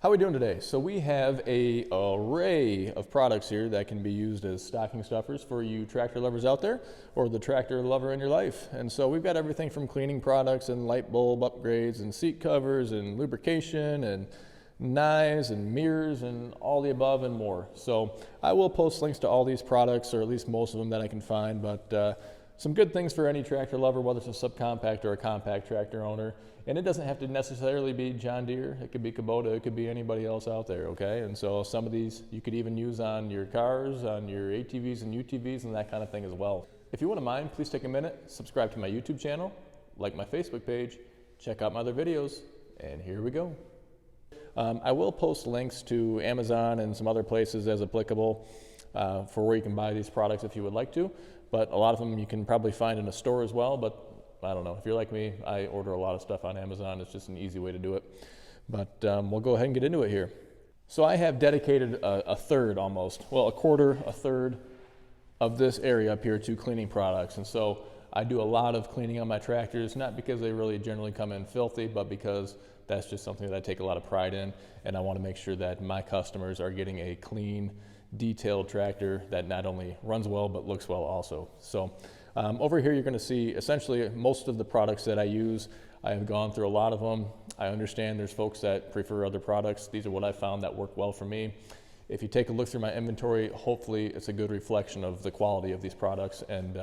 How are we doing today? So we have an array of products here that can be used as stocking stuffers for you tractor lovers out there, or the tractor lover in your life. And so we've got everything from cleaning products and light bulb upgrades and seat covers and lubrication and knives and mirrors and all the above and more. So I will post links to all these products, or at least most of them that I can find, but some good things for any tractor lover, whether it's a subcompact or a compact tractor owner. And it doesn't have to necessarily be John Deere. It could be Kubota. It could be anybody else out there, okay? And so some of these you could even use on your cars, on your ATVs and UTVs and that kind of thing as well. If you wouldn't mind, please take a minute, subscribe to my YouTube channel, like my Facebook page, check out my other videos, and here we go. I will post links to Amazon and some other places as applicable for where you can buy these products if you would like to. But a lot of them you can probably find in a store as well, but I don't know. If you're like me, I order a lot of stuff on Amazon. It's just an easy way to do it. But we'll go ahead and get into it here. So I have dedicated a third almost, well, a quarter, a third of this area up here to cleaning products. And so I do a lot of cleaning on my tractors, not because they really generally come in filthy, but because that's just something that I take a lot of pride in. And I want to make sure that my customers are getting a clean, detailed tractor that not only runs well but looks well also. So over here you're going to see essentially most of the products that I use. I have gone through a lot of them. I understand there's folks that prefer other products. These are what I found that work well for me. If you take a look through my inventory, hopefully it's a good reflection of the quality of these products and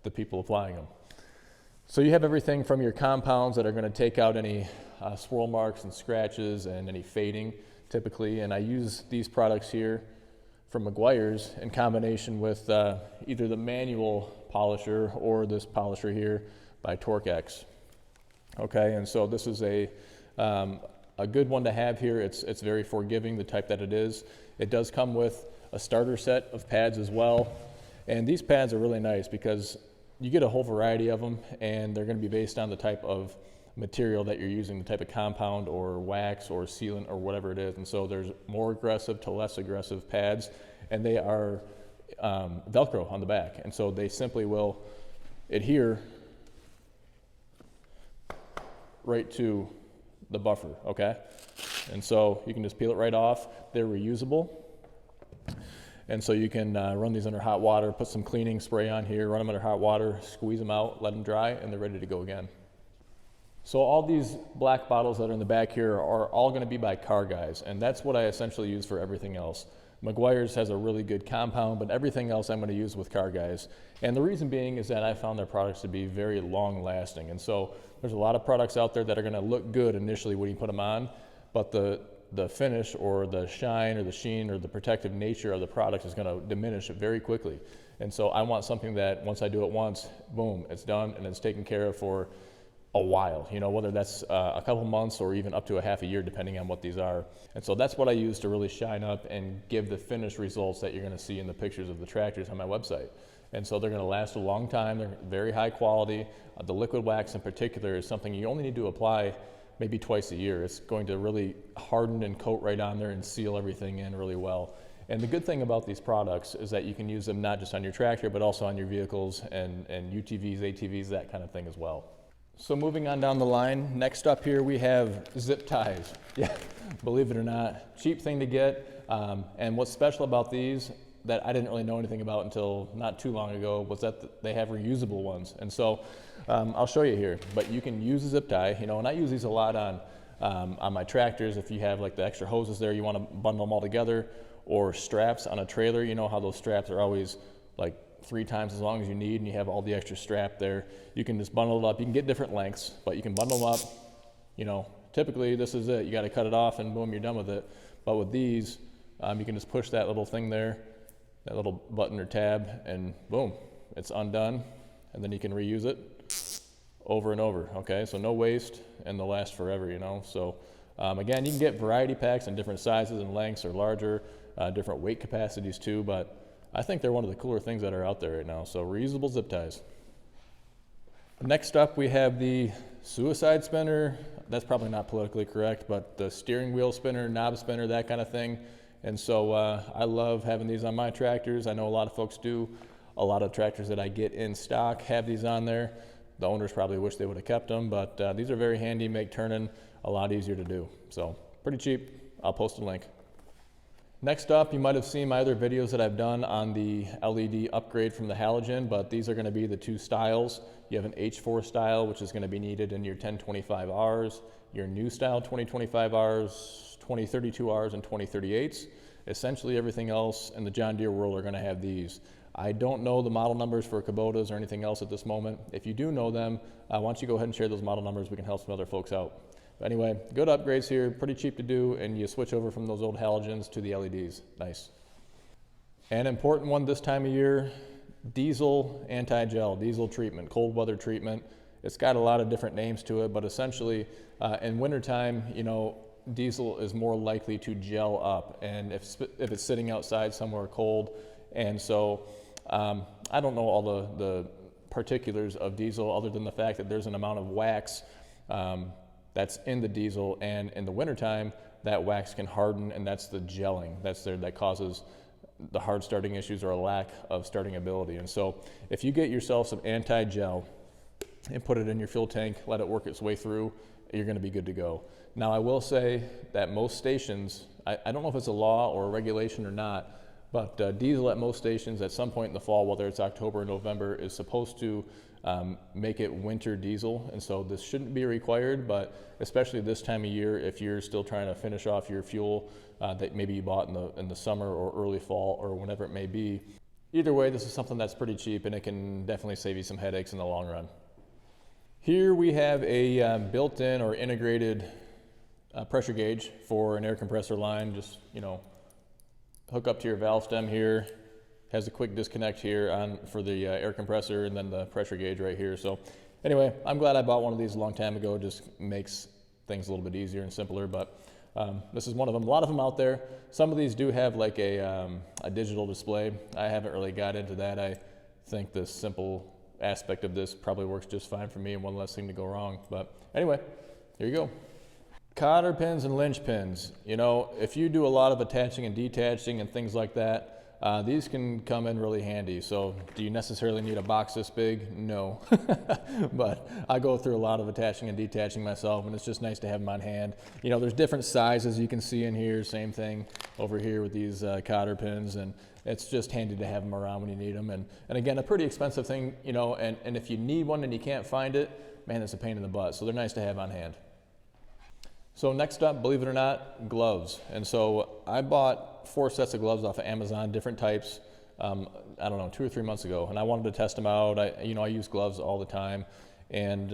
the people applying them. So you have everything from your compounds that are going to take out any swirl marks and scratches and any fading typically, and I use these products here from Meguiar's in combination with either the manual polisher or this polisher here by TorqueX. Okay, and so this is a good one to have here. It's very forgiving, the type that it is. It does come with a starter set of pads as well, and these pads are really nice because you get a whole variety of them, and they're going to be based on the type of material that you're using, the type of compound or wax or sealant or whatever it is. And so there's more aggressive to less aggressive pads, and they are Velcro on the back. And so they simply will adhere right to the buffer, okay? And so you can just peel it right off. They're reusable. And so you can run these under hot water, put some cleaning spray on here, run them under hot water, squeeze them out, let them dry, and they're ready to go again. So all these black bottles that are in the back here are all going to be by Car Guys, and that's what I essentially use for everything else. Meguiar's has a really good compound, but everything else I'm going to use with Car Guys. And the reason being is that I found their products to be very long lasting. And so there's a lot of products out there that are going to look good initially when you put them on, but the finish or the shine or the sheen or the protective nature of the product is going to diminish very quickly. And so I want something that once I do it once, boom, it's done and it's taken care of for a while, you know, whether that's a couple months or even up to a half a year, depending on what these are. And so that's what I use to really shine up and give the finished results that you're going to see in the pictures of the tractors on my website. And so they're going to last a long time. They're very high quality. The liquid wax in particular is something you only need to apply maybe twice a year. It's going to really harden and coat right on there and seal everything in really well. And the good thing about these products is that you can use them not just on your tractor, but also on your vehicles and UTVs, ATVs, that kind of thing as well. So moving on down the line, next up here we have zip ties. Yeah, believe it or not, cheap thing to get. And what's special about these that I didn't really know anything about until not too long ago was that they have reusable ones. And so I'll show you here, but you can use a zip tie, you know, and I use these a lot on my tractors. If you have like the extra hoses there, you want to bundle them all together, or straps on a trailer. You know how those straps are always like 3 times as long as you need, and you have all the extra strap there. You can just bundle it up. You can get different lengths, but you can bundle them up. You know, typically this is it. You got to cut it off and boom, you're done with it. But with these, you can just push that little thing there, that little button or tab, and boom, it's undone. And then you can reuse it over and over, okay? So no waste, and they'll last forever, you know? So again, you can get variety packs in different sizes and lengths or larger, different weight capacities too, but I think they're one of the cooler things that are out there right now. So reusable zip ties. Next up, we have the suicide spinner. That's probably not politically correct, but the steering wheel spinner, knob spinner, that kind of thing. And so I love having these on my tractors. I know a lot of folks do. A lot of tractors that I get in stock have these on there. The owners probably wish they would have kept them, but these are very handy, make turning a lot easier to do. So pretty cheap. I'll post a link. Next up, you might have seen my other videos that I've done on the LED upgrade from the halogen, but these are going to be the two styles. You have an H4 style, which is going to be needed in your 1025Rs, your new style 2025Rs, 2032Rs, and 2038s. Essentially everything else in the John Deere world are going to have these. I don't know the model numbers for Kubotas or anything else at this moment. If you do know them, why don't you go ahead and share those model numbers? We can help some other folks out. But anyway, good upgrades here, pretty cheap to do, and you switch over from those old halogens to the LEDs. Nice. An important one this time of year, diesel anti-gel, diesel treatment, cold weather treatment. It's got a lot of different names to it, but essentially in wintertime, you know, diesel is more likely to gel up, and if it's sitting outside somewhere cold. And so I don't know all the particulars of diesel other than the fact that there's an amount of wax that's in the diesel, and in the wintertime that wax can harden, and that's the gelling that causes the hard starting issues or a lack of starting ability. And so if you get yourself some anti-gel and put it in your fuel tank, let it work its way through, you're going to be good to go. Now I will say that most stations, I don't know if it's a law or a regulation or not, but diesel at most stations at some point in the fall, whether it's October or November, is supposed to make it winter diesel. And so this shouldn't be required, but especially this time of year, if you're still trying to finish off your fuel that maybe you bought in the summer or early fall or whenever it may be. Either way, this is something that's pretty cheap, and it can definitely save you some headaches in the long run. Here we have a built-in or integrated pressure gauge for an air compressor line. Just, you know, hook up to your valve stem here. Has a quick disconnect here for the air compressor, and then the pressure gauge right here. So anyway, I'm glad I bought one of these a long time ago. It just makes things a little bit easier and simpler, but this is one of them. A lot of them out there. Some of these do have like a digital display. I haven't really got into that. I think the simple aspect of this probably works just fine for me, and one less thing to go wrong. But anyway, here you go. Cotter pins and lynch pins. You know, if you do a lot of attaching and detaching and things like that, these can come in really handy. So do you necessarily need a box this big? No. But I go through a lot of attaching and detaching myself, and it's just nice to have them on hand. You know, there's different sizes you can see in here. Same thing over here with these cotter pins, and it's just handy to have them around when you need them. And again, a pretty expensive thing, you know, and if you need one and you can't find it, man, it's a pain in the butt. So they're nice to have on hand. So next up, believe it or not, gloves. And so I bought 4 sets of gloves off of Amazon, different types, I don't know, 2 or 3 months ago. And I wanted to test them out. I use gloves all the time. And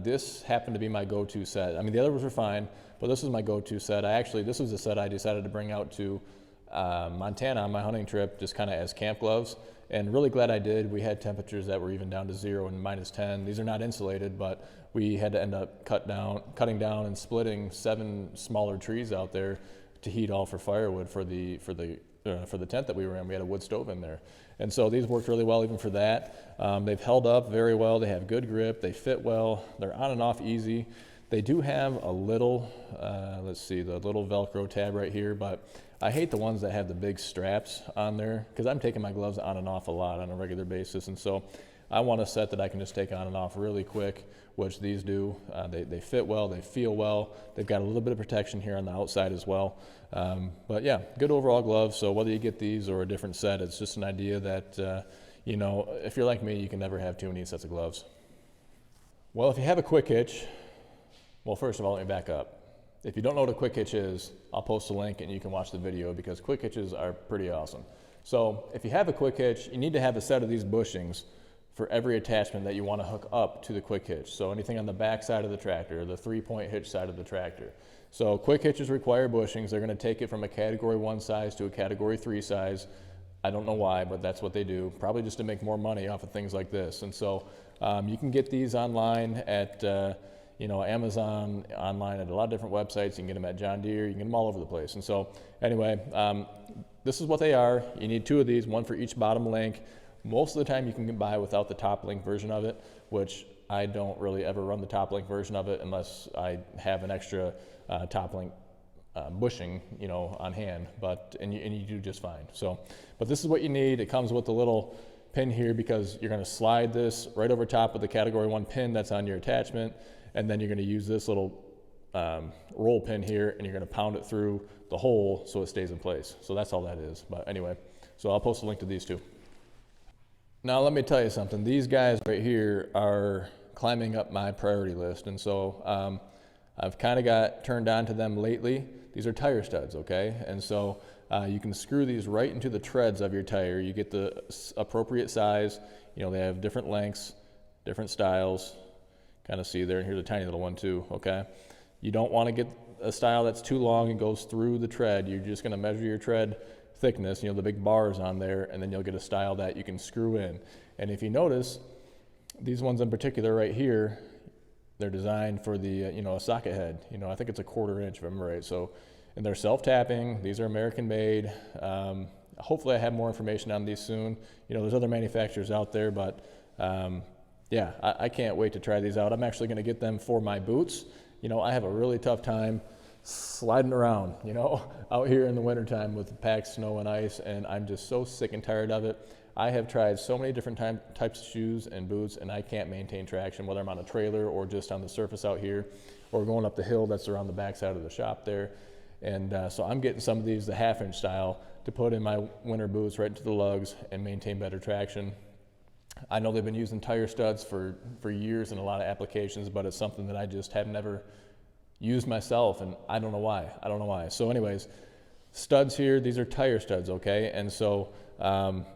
this happened to be my go-to set. I mean, the others were fine, but this is my go-to set. This was the set I decided to bring out to Montana on my hunting trip, just kind of as camp gloves. And really glad I did. We had temperatures that were even down to 0 and -10. These are not insulated, but we had to end up cutting down and splitting 7 smaller trees out there to heat all for firewood for the tent that we were in. We had a wood stove in there. And so these worked really well even for that. They've held up very well. They have good grip. They fit well. They're on and off easy. They do have a little, let's see, the little Velcro tab right here, but I hate the ones that have the big straps on there because I'm taking my gloves on and off a lot on a regular basis. And so I want a set that I can just take on and off really quick, which these do. They fit well, they feel well. They've got a little bit of protection here on the outside as well. But yeah, good overall gloves. So whether you get these or a different set, it's just an idea that, you know, if you're like me, you can never have too many sets of gloves. Well, if you have a quick hitch, well, first of all, let me back up. If you don't know what a quick hitch is, I'll post a link and you can watch the video because quick hitches are pretty awesome. So if you have a quick hitch, you need to have a set of these bushings for every attachment that you want to hook up to the quick hitch. So anything on the back side of the tractor, the 3-point hitch side of the tractor. So quick hitches require bushings. They're going to take it from a category 1 size to a category 3 size. I don't know why, but that's what they do. Probably just to make more money off of things like this. And so you can get these online at Amazon, online at a lot of different websites. You can get them at John Deere. You can get them all over the place. And so anyway, this is what they are. You need 2 of these, 1 for each bottom link. Most of the time you can buy without the top link version of it, which I don't really ever run the top link version of it unless I have an extra top link bushing, on hand, and you do just fine. So, but this is what you need. It comes with a little pin here because you're going to slide this right over top of the category 1 pin that's on your attachment, and then you're going to use this little roll pin here, and you're going to pound it through the hole so it stays in place. So that's all that is. But anyway, so I'll post a link to these two. Now let me tell you something. These guys right here are climbing up my priority list, and so I've kind of got turned on to them lately. These are tire studs, okay? And so you can screw these right into the treads of your tire. You get the appropriate size. You know, they have different lengths, different styles. Kind of see there, and here's a tiny little one too, okay? You don't want to get a style that's too long and goes through the tread. You're just going to measure your tread thickness, you know, the big bars on there, and then you'll get a style that you can screw in. And if you notice, these ones in particular right here, they're designed for the, you know, a socket head. You know, I think it's a 1/4 inch if I'm right. So, and they're self-tapping. These are American made. Hopefully I have more information on these soon. You know, there's other manufacturers out there, but yeah, I can't wait to try these out. I'm actually gonna get them for my boots. You know, I have a really tough time sliding around, you know, out here in the wintertime with packed snow and ice, and I'm just so sick and tired of it. I have tried so many different types of shoes and boots, and I can't maintain traction, whether I'm on a trailer or just on the surface out here, or going up the hill that's around the backside of the shop there. And so I'm getting some of these, the 1/2 inch style, to put in my winter boots right into the lugs and maintain better traction. I know they've been using tire studs for years in a lot of applications, but it's something that I just have never used myself, and I don't know why. So anyways, studs here, these are tire studs, okay? And so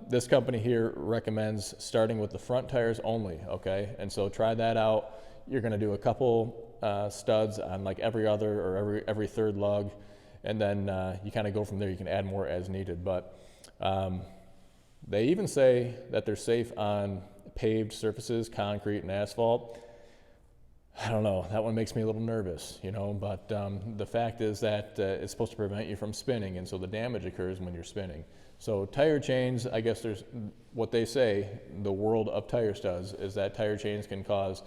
this company here recommends starting with the front tires only, okay? And so try that out. You're gonna do a couple studs on like every other or every third lug, and then you kind of go from there. You can add more as needed, but they even say that they're safe on paved surfaces, concrete and asphalt. I don't know, that one makes me a little nervous, you know, but the fact is that it's supposed to prevent you from spinning, and so the damage occurs when you're spinning. So tire chains, I guess there's what they say, the world of tire studs, is that tire chains can cause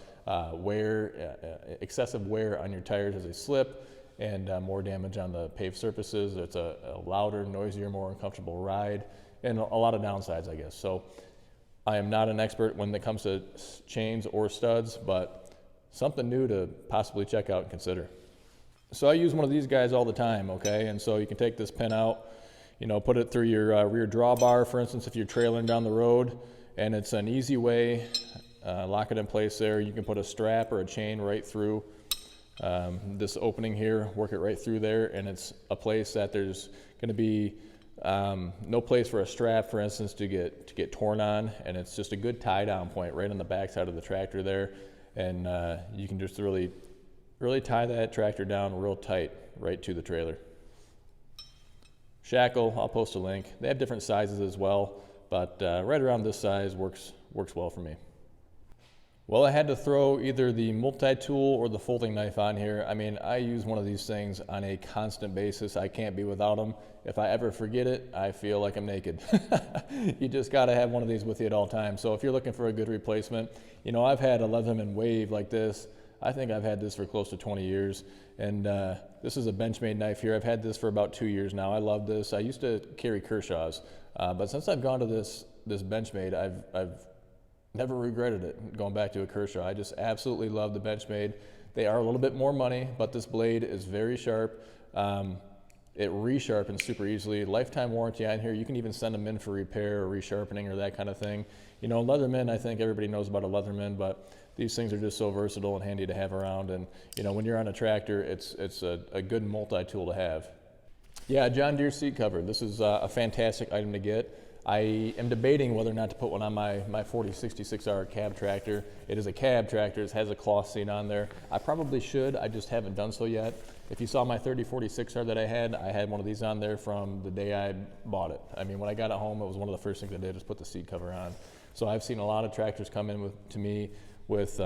excessive wear on your tires as they slip, and more damage on the paved surfaces. It's a louder, noisier, more uncomfortable ride, and a lot of downsides, I guess. So I am not an expert when it comes to chains or studs, but something new to possibly check out and consider. So I use one of these guys all the time, okay? And so you can take this pin out, you know, put it through your rear drawbar, for instance, if you're trailing down the road, and it's an easy way, lock it in place there. You can put a strap or a chain right through this opening here, work it right through there, and it's a place that there's gonna be no place for a strap, for instance, to get torn on, and it's just a good tie down point right on the back side of the tractor there. And you can just really tie that tractor down real tight right to the trailer. Shackle, I'll post a link. They have different sizes as well, but right around this size works well for me. Well, I had to throw either the Multitool or the folding knife on here. I mean, I use one of these things on a constant basis. I can't be without them. If I ever forget it, I feel like I'm naked. You just gotta have one of these with you at all times. So if you're looking for a good replacement, you know, I've had a Leatherman Wave like this. I think I've had this for close to 20 years. And this is a Benchmade knife here. I've had this for about 2 years now. I love this. I used to carry Kershaw's, but since I've gone to this Benchmade, I've never regretted it going back to a Kershaw. I just absolutely love the Benchmade. They are a little bit more money, but this blade is very sharp. It resharpens super easily. Lifetime warranty on here. You can even send them in for repair or resharpening or that kind of thing. You know, Leatherman, I think everybody knows about a Leatherman, but these things are just so versatile and handy to have around. And you know, when you're on a tractor, it's a good multi-tool to have. Yeah, John Deere seat cover. This is a fantastic item to get. I am debating whether or not to put one on my 4066R cab tractor. It is a cab tractor. It has a cloth seat on there. I probably should. I just haven't done so yet. If you saw my 3046R that I had one of these on there from the day I bought it. I mean, when I got it home, it was one of the first things I did was put the seat cover on. So I've seen a lot of tractors come in to me with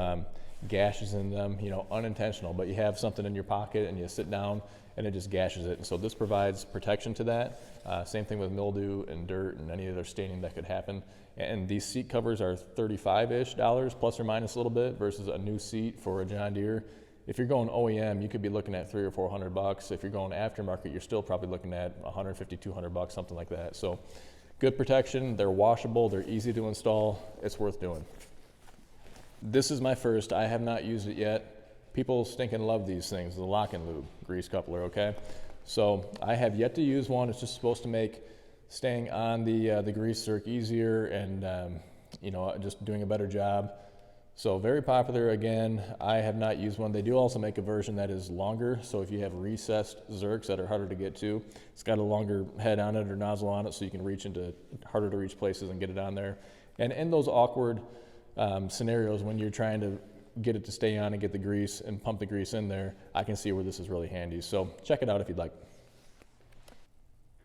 gashes in them, you know, unintentional, but you have something in your pocket and you sit down and it just gashes it. And so this provides protection to that. Same thing with mildew and dirt and any other staining that could happen. And these seat covers are $35-ish plus or minus a little bit versus a new seat for a John Deere. If you're going OEM, you could be looking at $300 or $400. If you're going aftermarket, you're still probably looking at $150, $200, something like that. So good protection. They're washable. They're easy to install. It's worth doing. This is my first. I have not used it yet. People stinking love these things, the lock and lube grease coupler, okay? So I have yet to use one. It's just supposed to make staying on the grease zerk easier and you know, just doing a better job. So very popular. Again, I have not used one. They do also make a version that is longer. So if you have recessed zerks that are harder to get to, it's got a longer head on it or nozzle on it, so you can reach into harder to reach places and get it on there. And in those awkward scenarios when you're trying to get it to stay on and get the grease and pump the grease in there, I can see where this is really handy. So check it out if you'd like.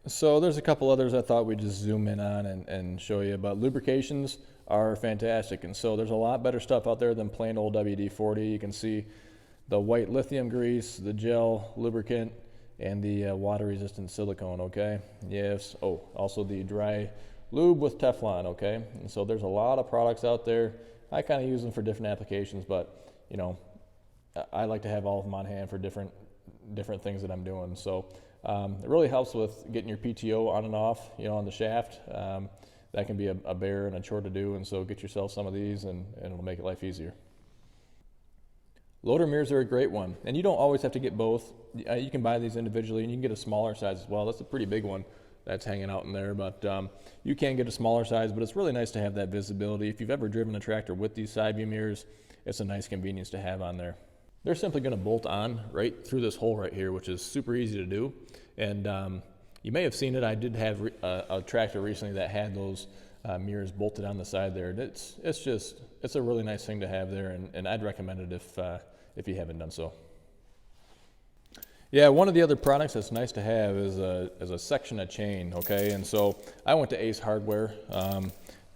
So there's a couple others I thought we'd just zoom in on and show you, but lubrications are fantastic. And so there's a lot better stuff out there than plain old WD-40. You can see the white lithium grease, the gel lubricant, and the water resistant silicone, okay? Yes, oh, also the dry lube with Teflon, okay? And so there's a lot of products out there. I kind of use them for different applications, but you know, I like to have all of them on hand for different things that I'm doing. So it really helps with getting your PTO on and off, you know, on the shaft. That can be a bear and a chore to do, and so get yourself some of these and it'll make life easier. Loader mirrors are a great one, and you don't always have to get both. You can buy these individually, and you can get a smaller size as well. That's a pretty big one that's hanging out in there, but you can get a smaller size, but it's really nice to have that visibility. If you've ever driven a tractor with these side view mirrors, it's a nice convenience to have on there. They're simply going to bolt on right through this hole right here, which is super easy to do. And you may have seen it. I did have a tractor recently that had those mirrors bolted on the side there. It's a really nice thing to have there, and I'd recommend it if you haven't done so. Yeah, one of the other products that's nice to have is a section of chain, okay? And so I went to Ace Hardware,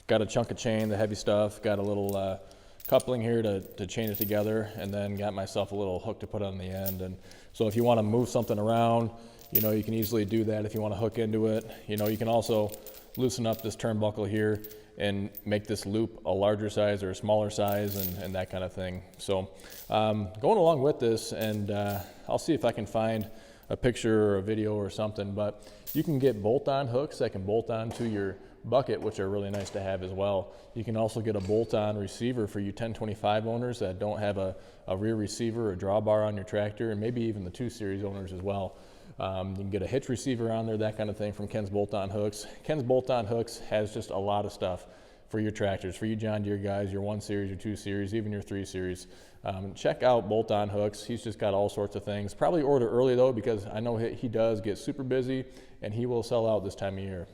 got a chunk of chain, the heavy stuff, got a little coupling here to chain it together, and then got myself a little hook to put on the end. And so if you want to move something around, you know, you can easily do that if you want to hook into it. You know, you can also loosen up this turnbuckle here and make this loop a larger size or a smaller size and that kind of thing. So going along with this, and I'll see if I can find a picture or a video or something, but you can get bolt-on hooks that can bolt on to your bucket, which are really nice to have as well. You can also get a bolt-on receiver for you 1025 owners that don't have a rear receiver or drawbar on your tractor, and maybe even the 2 Series owners as well. You can get a Hitch receiver on there, that kind of thing, from Ken's Bolt-On Hooks. Ken's Bolt-On Hooks has just a lot of stuff for your tractors, for you John Deere guys, your 1 Series, your 2 Series, even your 3 Series. Check out Bolt-On Hooks. He's just got all sorts of things. Probably order early though, because I know he does get super busy and he will sell out this time of year.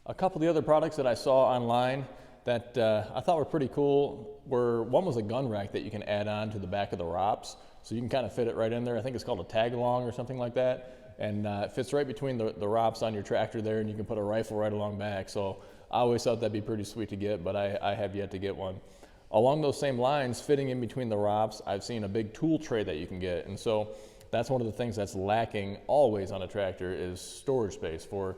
A couple of the other products that I saw online that I thought were pretty cool one was a gun rack that you can add on to the back of the ROPS. So you can kind of fit it right in there. I think it's called a tag along or something like that. And it fits right between the ROPS on your tractor there, and you can put a rifle right along back. So I always thought that'd be pretty sweet to get, but I have yet to get one. Along those same lines, fitting in between the ROPS, I've seen a big tool tray that you can get. And so that's one of the things that's lacking always on a tractor is storage space for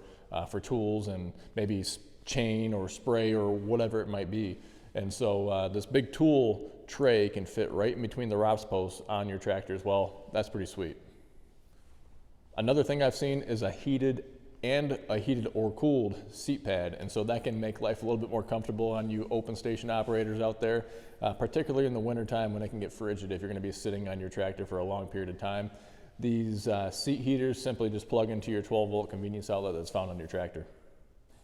tools and maybe chain or spray or whatever it might be. And so this big tool tray can fit right in between the ROPS posts on your tractor as well. That's pretty sweet. Another thing I've seen is a heated or cooled seat pad, and so that can make life a little bit more comfortable on you open station operators out there, particularly in the wintertime when it can get frigid if you're going to be sitting on your tractor for a long period of time. These seat heaters simply just plug into your 12-volt convenience outlet that's found on your tractor.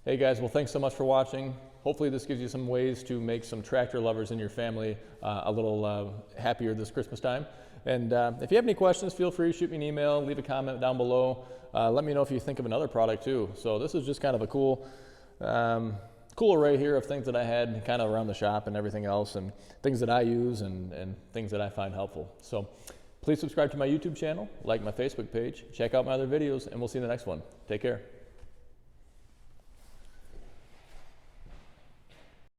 Hey guys, well thanks so much for watching. Hopefully this gives you some ways to make some tractor lovers in your family a little happier this Christmas time. And if you have any questions, feel free to shoot me an email, leave a comment down below. Let me know if you think of another product too. So this is just kind of a cool array here of things that I had kind of around the shop and everything else, and things that I use and things that I find helpful. So please subscribe to my YouTube channel, like my Facebook page, check out my other videos, and we'll see you in the next one. Take care.